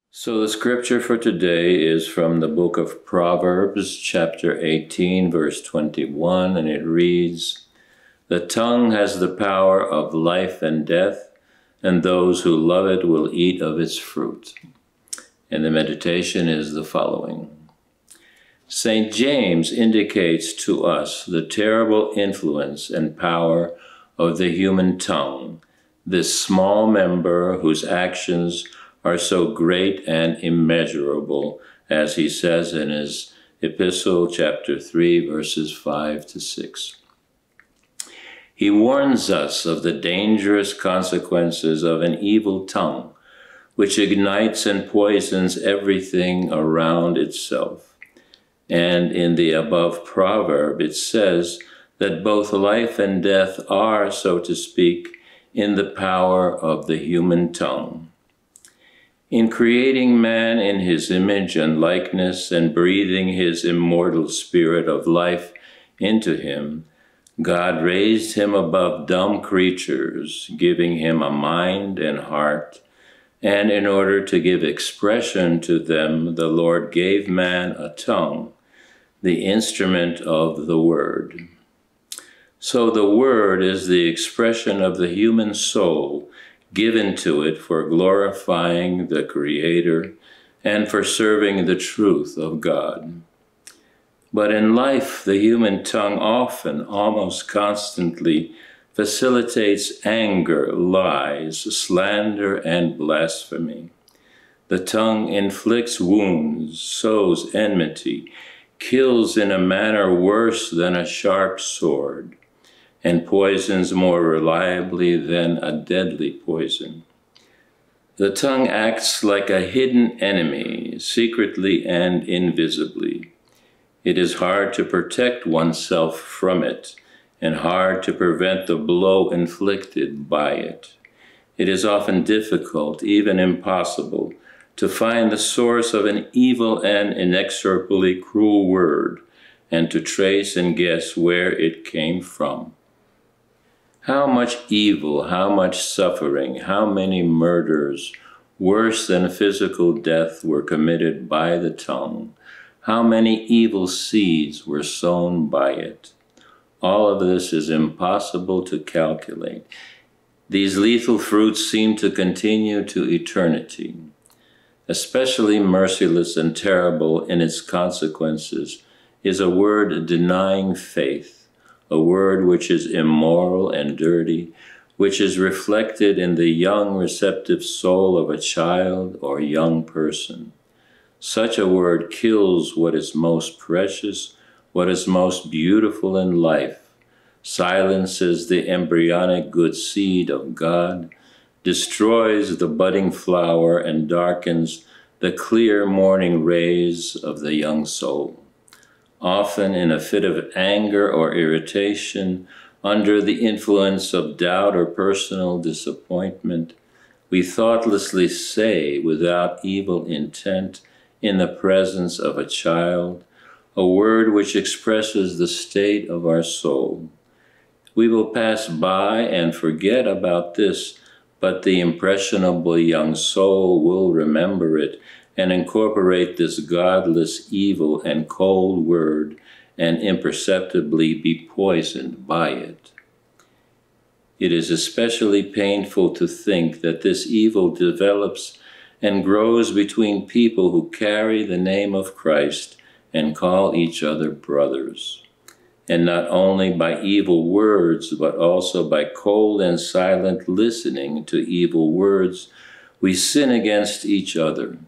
So the scripture for today is from the book of Proverbs, chapter 18, verse 21, and it reads, "The tongue has the power of life and death, and those who love it will eat of its fruit." And the meditation is the following. St. James indicates to us the terrible influence and power of the human tongue, this small member whose actions are so great and immeasurable, as he says in his epistle, chapter 3, verses 5 to 6. He warns us of the dangerous consequences of an evil tongue, which ignites and poisons everything around itself. And in the above proverb, it says that both life and death are, so to speak, in the power of the human tongue. In creating man in his image and likeness and breathing his immortal spirit of life into him, God raised him above dumb creatures, giving him a mind and heart, and in order to give expression to them, the Lord gave man a tongue, the instrument of the word. So the word is the expression of the human soul, given to it for glorifying the Creator and for serving the truth of God. But in life, the human tongue often, almost constantly, facilitates anger, lies, slander, and blasphemy. The tongue inflicts wounds, sows enmity, kills in a manner worse than a sharp sword, and poisons more reliably than a deadly poison. The tongue acts like a hidden enemy, secretly and invisibly. It is hard to protect oneself from it, and hard to prevent the blow inflicted by it. It is often difficult, even impossible, to find the source of an evil and inexorably cruel word, and to trace and guess where it came from. How much evil, how much suffering, how many murders, worse than physical death, were committed by the tongue. How many evil seeds were sown by it. All of this is impossible to calculate. These lethal fruits seem to continue to eternity. Especially merciless and terrible in its consequences is a word denying faith, a word which is immoral and dirty, which is reflected in the young receptive soul of a child or young person. Such a word kills what is most precious, what is most beautiful in life, silences the embryonic good seed of God, destroys the budding flower, and darkens the clear morning rays of the young soul. Often in a fit of anger or irritation, under the influence of doubt or personal disappointment, we thoughtlessly say, without evil intent, in the presence of a child, a word which expresses the state of our soul. We will pass by and forget about this, but the impressionable young soul will remember it and incorporate this godless, evil, and cold word, and imperceptibly be poisoned by it. It is especially painful to think that this evil develops and grows between people who carry the name of Christ and call each other brothers. And not only by evil words, but also by cold and silent listening to evil words, we sin against each other.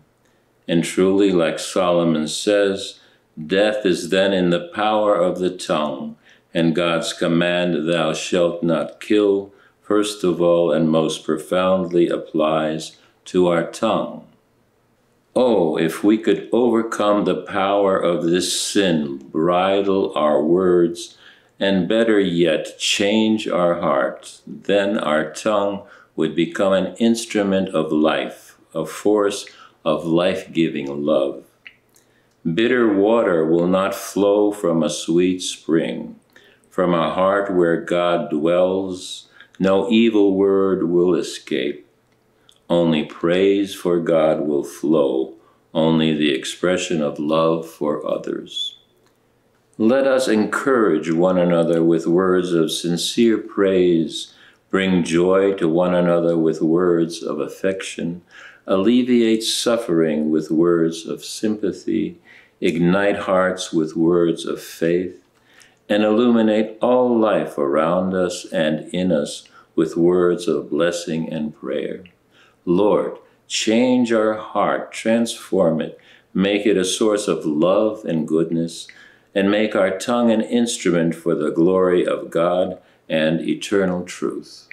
And truly, like Solomon says, death is then in the power of the tongue, and God's command, "Thou shalt not kill," first of all and most profoundly applies to our tongue. Oh, if we could overcome the power of this sin, bridle our words, and better yet, change our heart, then our tongue would become an instrument of life, a force of life-giving love. Bitter water will not flow from a sweet spring. From a heart where God dwells, no evil word will escape. Only praise for God will flow, only the expression of love for others. Let us encourage one another with words of sincere praise, bring joy to one another with words of affection, alleviate suffering with words of sympathy, ignite hearts with words of faith, and illuminate all life around us and in us with words of blessing and prayer. Lord, change our heart, transform it, make it a source of love and goodness, and make our tongue an instrument for the glory of God and eternal truth.